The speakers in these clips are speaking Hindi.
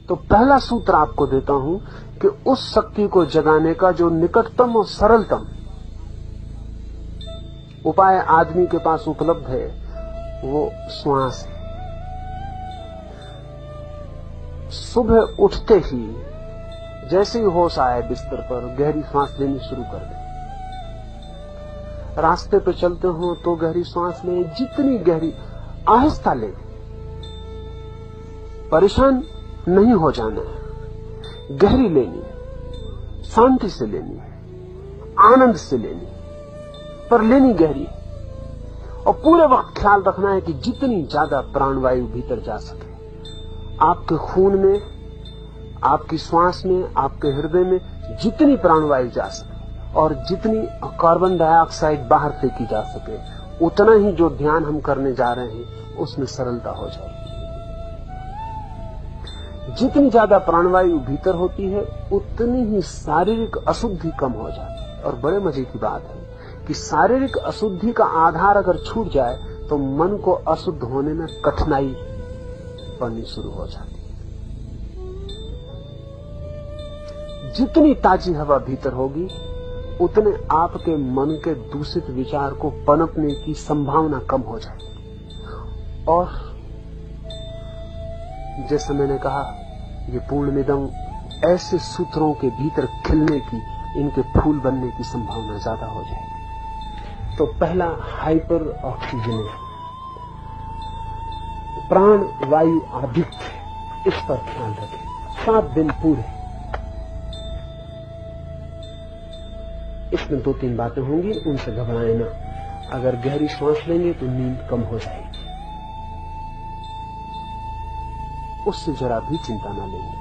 तो पहला सूत्र आपको देता हूं कि उस शक्ति को जगाने का जो निकटतम और सरलतम उपाय आदमी के पास उपलब्ध है वो श्वास है। सुबह उठते ही जैसे ही होश आए बिस्तर पर गहरी सांस लेनी शुरू कर दें। रास्ते पे चलते हो तो गहरी सांस लें, जितनी गहरी, आहिस्ता लें, परेशान नहीं हो जाना है, गहरी लेनी है, शांति से लेनी है, आनंद से लेनी है, पर लेनी गहरी। और पूरे वक्त ख्याल रखना है कि जितनी ज्यादा प्राणवायु भीतर जा सके, आपके खून में, आपकी श्वास में, आपके हृदय में जितनी प्राणवायु जा सके और जितनी कार्बन डाइऑक्साइड बाहर फेंकी जा सके, उतना ही जो ध्यान हम करने जा रहे हैं उसमें सरलता हो जाएगी। जितनी ज्यादा प्राणवायु भीतर होती है उतनी ही शारीरिक अशुद्धि कम हो जाती है। और बड़े मजे की बात है कि शारीरिक अशुद्धि का आधार अगर छूट जाए तो मन को अशुद्ध होने में कठिनाई पड़नी शुरू हो जाती है। जितनी ताजी हवा भीतर होगी उतने आपके मन के दूषित विचार को पनपने की संभावना कम हो जाएगी। और जैसे मैंने कहा, ये पूर्णमिदं ऐसे सूत्रों के भीतर खिलने की, इनके फूल बनने की संभावना ज्यादा हो जाएगी। तो पहला हाइपर ऑक्सीजनेशन, प्राण वायु आधिक्य, इस पर ख्याल रखें। 7 दिन पूरे इसमें 2-3 बातें होंगी, उनसे घबराए ना। अगर गहरी सांस लेंगे तो नींद कम हो जाएगी, उससे जरा भी चिंता ना लेंगे।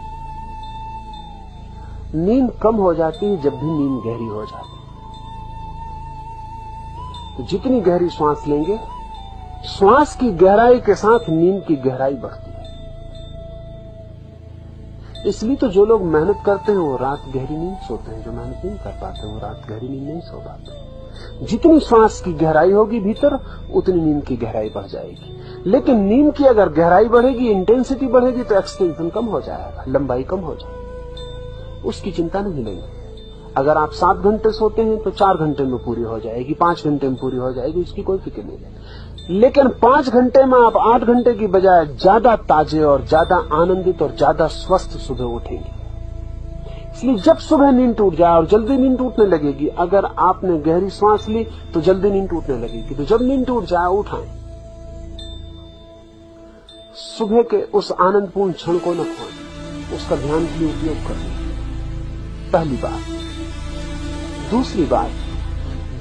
नींद कम हो जाती है जब भी नींद गहरी हो जाती है। तो जितनी गहरी सांस लेंगे, श्वास की गहराई के साथ नींद की गहराई बढ़ती है। इसलिए तो जो लोग मेहनत करते हैं वो रात गहरी नींद सोते हैं, जो मेहनत नहीं कर पाते वो रात गहरी नींद नहीं सो पाते। जितनी श्वास की गहराई होगी भीतर, उतनी नींद की गहराई बढ़ जाएगी। लेकिन नींद की अगर गहराई बढ़ेगी, इंटेंसिटी बढ़ेगी, तो एक्सटेंशन कम हो जाएगा, लंबाई कम हो जाएगी। उसकी चिंता नहीं लेंगे। अगर आप 7 घंटे सोते हैं तो 4 घंटे में पूरी हो जाएगी, 5 घंटे में पूरी हो जाएगी, उसकी कोई फिक्र नहीं है। लेकिन 5 घंटे में आप 8 घंटे की बजाय ज्यादा ताजे और ज्यादा आनंदित और ज्यादा स्वस्थ सुबह उठेंगे। इसलिए जब सुबह नींद टूट जाए, और जल्दी नींद टूटने लगेगी, अगर आपने गहरी सांस ली तो जल्दी नींद टूटने लगेगी, तो जब नींद टूट जाए उठाएं। सुबह के उस आनंदपूर्ण क्षण को न खोएं, उसका ध्यान के लिए उपयोग करें। पहली बात। दूसरी बात,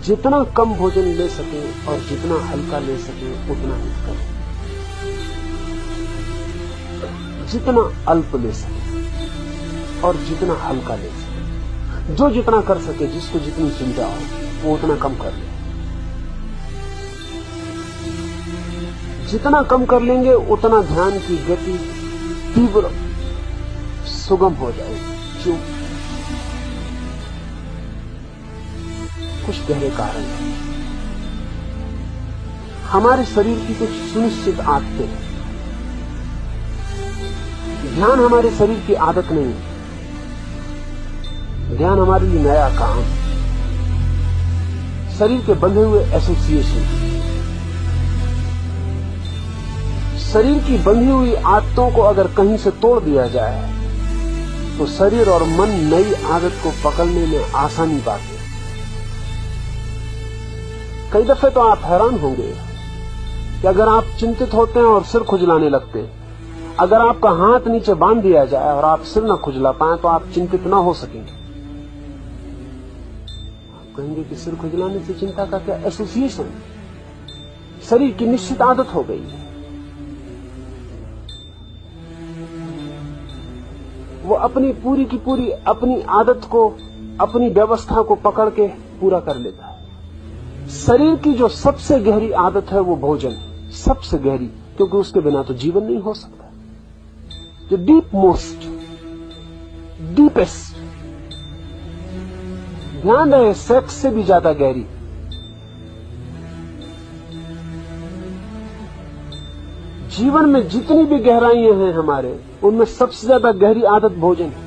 जितना कम भोजन ले सके और जितना हल्का ले सके उतना ही करें। जितना अल्प ले सके और जितना हल्का ले सके, जो जितना कर सके, जिसको जितनी चिंता हो वो उतना कम कर ले। जितना कम कर लेंगे उतना ध्यान की गति तीव्र सुगम हो जाएगी। क्यों? कुछ गहरे कारण हैं। हमारे शरीर की कुछ सुनिश्चित आदतें हैं। ध्यान हमारे शरीर की आदत नहीं है, ध्यान हमारे लिए नया काम। शरीर के बंधे हुए एसोसिएशन, शरीर की बंधी हुई आदतों को अगर कहीं से तोड़ दिया जाए तो शरीर और मन नई आदत को पकड़ने में आसानी पाते। कई दफे तो आप हैरान होंगे कि अगर आप चिंतित होते हैं और सिर खुजलाने लगते हैं, अगर आपका हाथ नीचे बांध दिया जाए और आप सिर न खुजला पाए तो आप चिंतित ना हो सकेंगे। आप कहेंगे कि सिर खुजलाने से चिंता का क्या एसोसिएशन? शरीर की निश्चित आदत हो गई है, वो अपनी पूरी की पूरी अपनी आदत को, अपनी व्यवस्था को पकड़ के पूरा कर लेता है। शरीर की जो सबसे गहरी आदत है वो भोजन, सबसे गहरी, क्योंकि उसके बिना तो जीवन नहीं हो सकता। जो डीप मोस्ट, डीपेस्ट, ध्यान रहे, सेक्स से भी ज्यादा गहरी, जीवन में जितनी भी गहराइयां हैं हमारे, उनमें सबसे ज्यादा गहरी आदत भोजन है।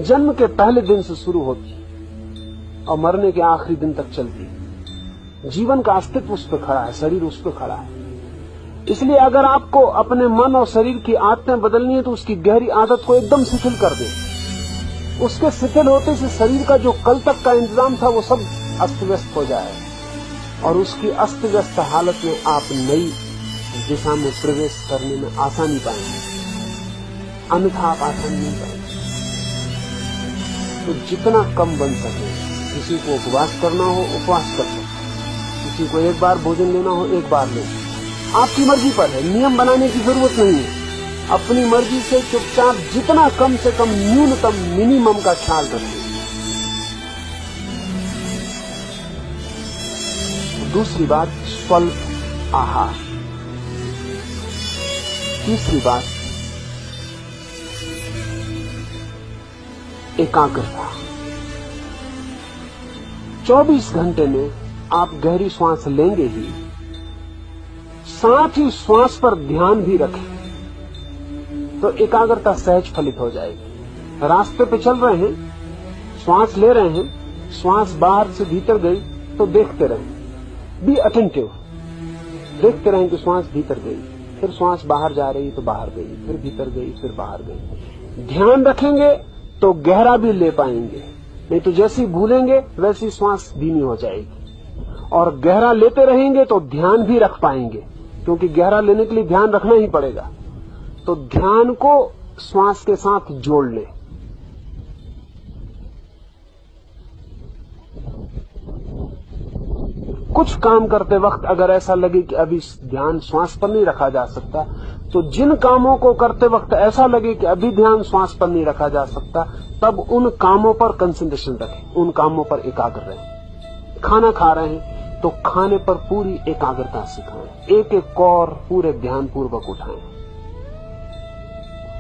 जन्म के पहले दिन से शुरू होती और मरने के आखिरी दिन तक चलती है। जीवन का अस्तित्व उस पर खड़ा है, शरीर उस पर खड़ा है। इसलिए अगर आपको अपने मन और शरीर की आदतें बदलनी है तो उसकी गहरी आदत को एकदम शिथिल कर दें। उसके शिथिल होते से शरीर का जो कल तक का इंतजाम था वो सब अस्त व्यस्त हो जाए और उसकी अस्त व्यस्त हालत में आप नई दिशा में प्रवेश करने में आसानी पाएंगे, अन्यथा आप आसानी नहीं पाएंगे। तो जितना कम बन सके, किसी को उपवास करना हो उपवास कर सकते, किसी को एक बार भोजन लेना हो एक बार ले, आपकी मर्जी पर है। नियम बनाने की जरूरत नहीं है। अपनी मर्जी से चुपचाप जितना कम से कम न्यूनतम मिनिमम का ख्याल रखें। दूसरी बात स्वल्प आहार। तीसरी बात एकाग्रता। 24 घंटे में आप गहरी श्वास लेंगे ही, साथ ही श्वास पर ध्यान भी रखें तो एकाग्रता सहज फलित हो जाएगी। रास्ते पे चल रहे हैं, श्वास ले रहे हैं, श्वास बाहर से भीतर गई तो देखते रहें, बी अटेंटिव, देखते रहें कि श्वास भीतर गई, फिर श्वास बाहर जा रही तो बाहर गई, फिर भीतर गई, फिर बाहर गई। ध्यान रखेंगे तो गहरा भी ले पाएंगे, नहीं तो जैसी भूलेंगे वैसी श्वास धीमी हो जाएगी। और गहरा लेते रहेंगे तो ध्यान भी रख पाएंगे, क्योंकि गहरा लेने के लिए ध्यान रखना ही पड़ेगा। तो ध्यान को श्वास के साथ जोड़ लें। कुछ काम करते वक्त अगर ऐसा लगे कि अभी ध्यान श्वास पर नहीं रखा जा सकता, तो जिन कामों को करते वक्त ऐसा लगे कि अभी ध्यान श्वास पर नहीं रखा जा सकता, तब उन कामों पर कंसंट्रेशन रखें, उन कामों पर एकाग्र रहें। खाना खा रहे हैं तो खाने पर पूरी एकाग्रता से खाएं, एक एक कौर पूरे ध्यान पूर्वक उठाएं।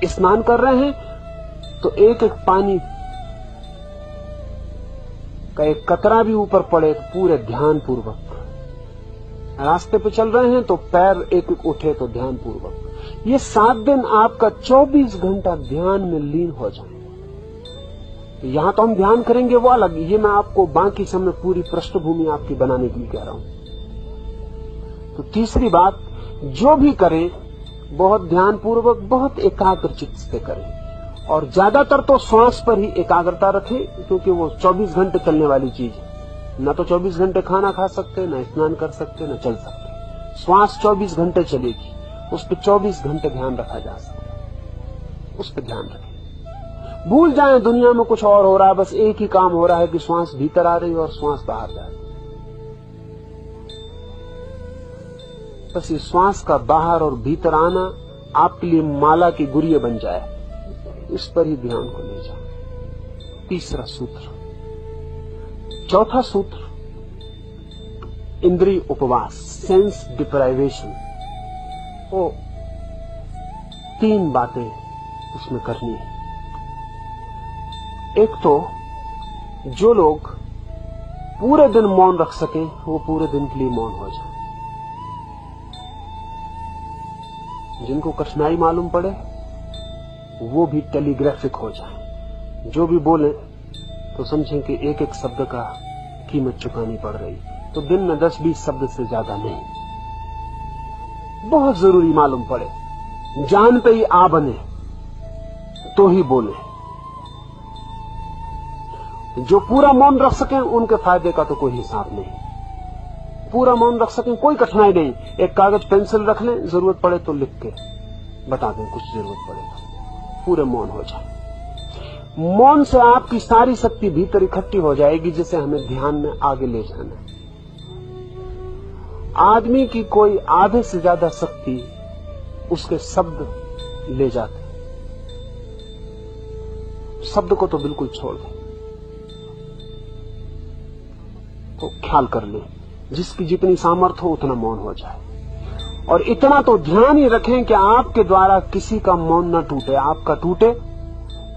स्नान कर रहे हैं तो एक एक पानी का एक कतरा भी ऊपर पड़े तो पूरे ध्यान पूर्वक। रास्ते पे चल रहे हैं तो पैर एक एक उठे तो ध्यान पूर्वक। ये 7 दिन आपका 24 घंटा ध्यान में लीन हो जाए। यहां तो हम ध्यान करेंगे वो अलग, ये मैं आपको बाकी समय पूरी पृष्ठभूमि आपकी बनाने के लिए कह रहा हूं। तो तीसरी बात, जो भी करें बहुत ध्यानपूर्वक, बहुत एकाग्र चित्त से करें और ज्यादातर तो श्वास पर ही एकाग्रता रखें, क्योंकि वो 24 घंटे चलने वाली चीज है। न तो 24 घंटे खाना खा सकते, न स्नान कर सकते, न चल सकते। श्वास 24 घंटे चलेगी, उस पर 24 घंटे ध्यान रखा जा सकता है, उस पर ध्यान रखें। भूल जाएं दुनिया में कुछ और हो रहा है, बस एक ही काम हो रहा है कि श्वास भीतर आ रही है और श्वास बाहर जा रही है। बस ये श्वास का बाहर और भीतर आना आपके लिए माला की गुरिया बन जाए, इस पर ही ध्यान को ले जाए। तीसरा सूत्र। चौथा सूत्र, इंद्रिय उपवास, सेंस डिप्राइवेशन। वो 3 बातें उसमें करनी है। एक तो जो लोग पूरे दिन मौन रख सकें वो पूरे दिन के लिए मौन हो जाए। जिनको कठिनाई मालूम पड़े वो भी टेलीग्राफिक हो जाए। जो भी बोले तो समझें कि एक एक शब्द का कीमत चुकानी पड़ रही, तो दिन में 10-20 शब्द से ज्यादा नहीं। बहुत जरूरी मालूम पड़े, जान पे ही आ बने तो ही बोले। जो पूरा मौन रख सकें उनके फायदे का तो कोई हिसाब नहीं। पूरा मौन रख सकें, कोई कठिनाई नहीं। एक कागज पेंसिल रख लें, जरूरत पड़े तो लिख के बता दें, कुछ जरूरत पड़े तो पूरे मौन हो जाए। मौन से आपकी सारी शक्ति भीतर इकट्ठी हो जाएगी, जिसे हमें ध्यान में आगे ले जाना है। आदमी की कोई आधे से ज्यादा शक्ति उसके शब्द ले जाते। शब्द को तो बिल्कुल छोड़ दें। तो ख्याल कर ले, जिसकी जितनी सामर्थ्य हो उतना मौन हो जाए। और इतना तो ध्यान ही रखें कि आपके द्वारा किसी का मौन न टूटे। आपका टूटे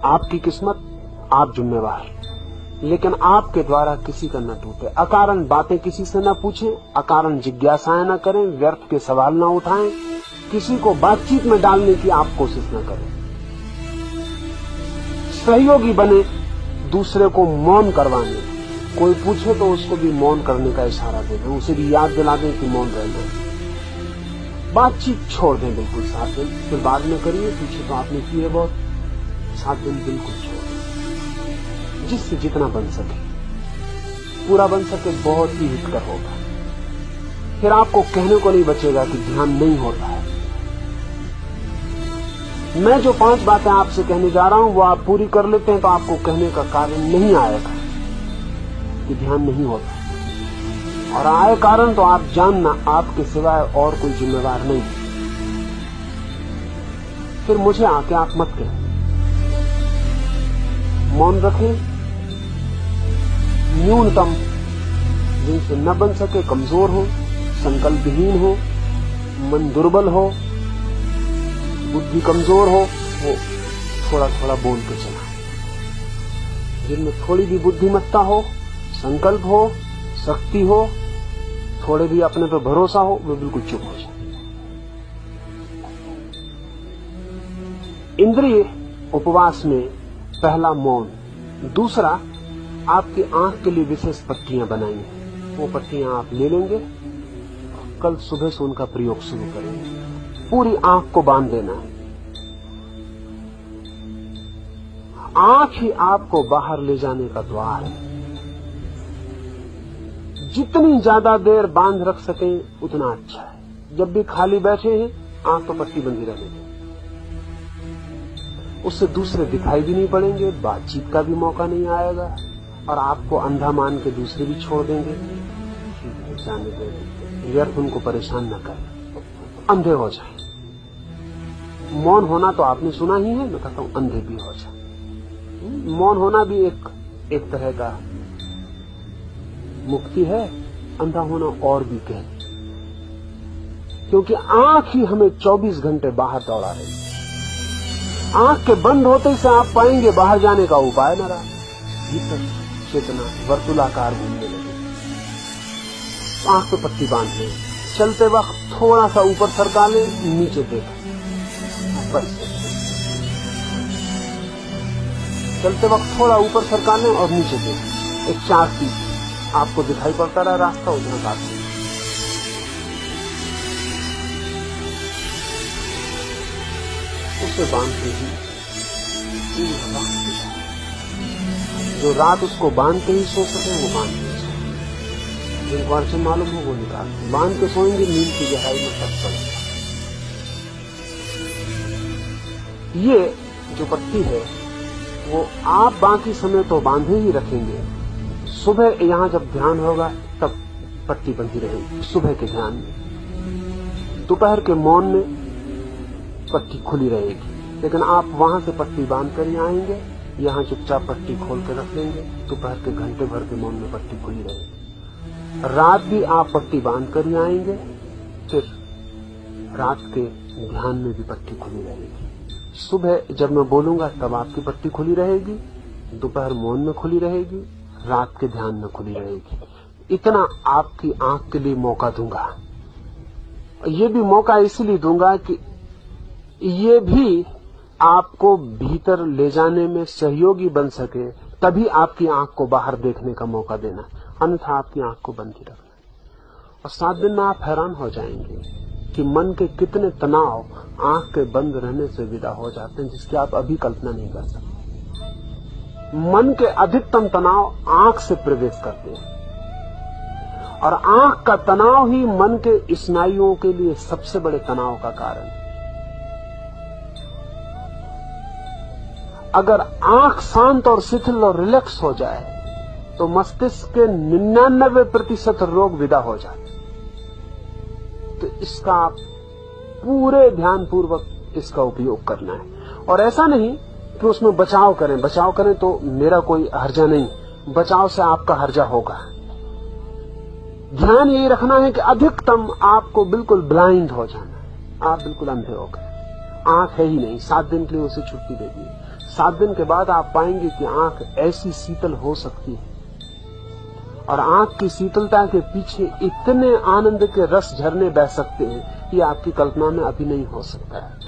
आपकी किस्मत, आप जिम्मेवार, लेकिन आपके द्वारा किसी का न टूटे। अकारण बातें किसी से न पूछें, अकारण जिज्ञासाएं न करें, व्यर्थ के सवाल न उठाएं, किसी को बातचीत में डालने की आप कोशिश न करें। सहयोगी बने दूसरे को मौन करवाने। कोई पूछे तो उसको भी मौन करने का इशारा दे दें, उसे भी याद दिला दें कि मौन रहना। बातचीत छोड़ दें बिल्कुल 7 दिन, फिर बाद में करिए, पीछे तो आपने किए बहुत। 7 दिन बिल्कुल छोड़ दें, जिससे जितना बन सके। पूरा बन सके बहुत ही हितकर होगा। फिर आपको कहने को नहीं बचेगा कि ध्यान नहीं होता है। मैं जो 5 बातें आपसे कहने जा रहा हूं वो आप पूरी कर लेते हैं तो आपको कहने का कारण नहीं आएगा कि ध्यान नहीं होता, और आए कारण तो आप जानना आपके सिवाय और कोई जिम्मेवार नहीं। फिर मुझे आके आप मत कहें। मौन रखें। न्यूनतम जिनसे न बन सके, कमजोर हो, संकल्पहीन हो, मन दुर्बल हो, बुद्धि कमजोर हो, वो थोड़ा थोड़ा बोल के चला। जिनमें थोड़ी भी बुद्धिमत्ता हो, संकल्प हो, शक्ति हो, थोड़े भी अपने पे भरोसा हो, वो बिल्कुल चुप हो जाए। इंद्रिय उपवास में पहला मौन। दूसरा, आपकी आंख के लिए विशेष पट्टियां बनाई हैं। वो पट्टियां आप ले लेंगे, कल सुबह से उनका प्रयोग शुरू करेंगे। पूरी आंख को बांध देना है। आंख ही आपको बाहर ले जाने का द्वार है। जितनी ज्यादा देर बांध रख सकें उतना अच्छा है। जब भी खाली बैठे हैं, आंख तो पट्टी बंदी रहेगी। उससे दूसरे दिखाई भी नहीं पड़ेंगे, बातचीत का भी मौका नहीं आएगा, और आपको अंधा मान के दूसरे भी छोड़ देंगे। जाने देंगे, व्यर्थ उनको परेशान न करें, अंधे हो जाए। मौन होना तो आपने सुना ही है, मैं कहता हूं अंधे भी हो जाए। मौन होना भी एक तरह का मुक्ति है, अंधा होना और भी कह, क्योंकि आंख ही हमें 24 घंटे बाहर दौड़ा रही है। आंख के बंद होते से आप पाएंगे बाहर जाने का उपाय न रहा, भीतर चेतना वर्तुलाकार घूमने लगे। आंख पे पट्टी बांध ले, चलते वक्त थोड़ा सा ऊपर सरका ले, नीचे देखो, बस चलते वक्त थोड़ा ऊपर सरका ले और नीचे देखो। एक चाक की आपको दिखाई पड़ता रहा रास्ता, उतना काटते उसे बांधते ही जो रात उसको बांधते ही सो सके वो बांध के सोए। जिनको अड़चन मालूम हो वो निकालते, बांध के सोएंगे, नींद की गहराई में तक पड़ेगा। ये जो पट्टी है वो आप बाकी समय तो बांधे ही रखेंगे। सुबह यहां जब ध्यान होगा तब पट्टी बंधी रहेगी, सुबह के ध्यान में। दोपहर के मौन में पट्टी खुली रहेगी, लेकिन आप वहां से पट्टी बांध कर ही आएंगे, यहां चुपचाप पट्टी खोल के रख लेंगे। दोपहर के घंटे भर के मौन में पट्टी खुली रहेगी। रात भी आप पट्टी बांध कर ही आएंगे, फिर रात के ध्यान में भी पट्टी खुली रहेगी। सुबह जब मैं बोलूंगा तब आपकी पट्टी खुली रहेगी, दोपहर मौन में खुली रहेगी, रात के ध्यान में खुली रहेगी। इतना आपकी आंख के लिए मौका दूंगा। ये भी मौका इसलिए दूंगा कि ये भी आपको भीतर ले जाने में सहयोगी बन सके, तभी आपकी आंख को बाहर देखने का मौका देना, अन्यथा आपकी आंख को बंद ही रखना। और 7 दिन में आप हैरान हो जाएंगे कि मन के कितने तनाव आंख के बंद रहने से विदा हो जाते हैं, जिसकी आप अभी कल्पना नहीं कर सकते। मन के अधिकतम तनाव आंख से प्रवेश करते हैं, और आंख का तनाव ही मन के स्नायुओं के लिए सबसे बड़े तनाव का कारण है। अगर आंख शांत और शिथिल और रिलैक्स हो जाए तो मस्तिष्क के 99% रोग विदा हो जाते। तो इसका आप पूरे ध्यान पूर्वक इसका उपयोग करना है, और ऐसा नहीं कि उसमें बचाव करें तो मेरा कोई हर्जा नहीं, बचाव से आपका हर्जा होगा। ध्यान यही रखना है कि अधिकतम आपको बिल्कुल ब्लाइंड हो जाना है, आप बिल्कुल अंधे हो गए, आंख है ही नहीं। 7 दिन के लिए उसे छुट्टी दे दी। 7 दिन के बाद आप पाएंगे कि आंख ऐसी शीतल हो सकती है, और आंख की शीतलता के पीछे इतने आनंद के रस झरने बह सकते हैं, ये आपकी कल्पना में अभी नहीं हो सकता है।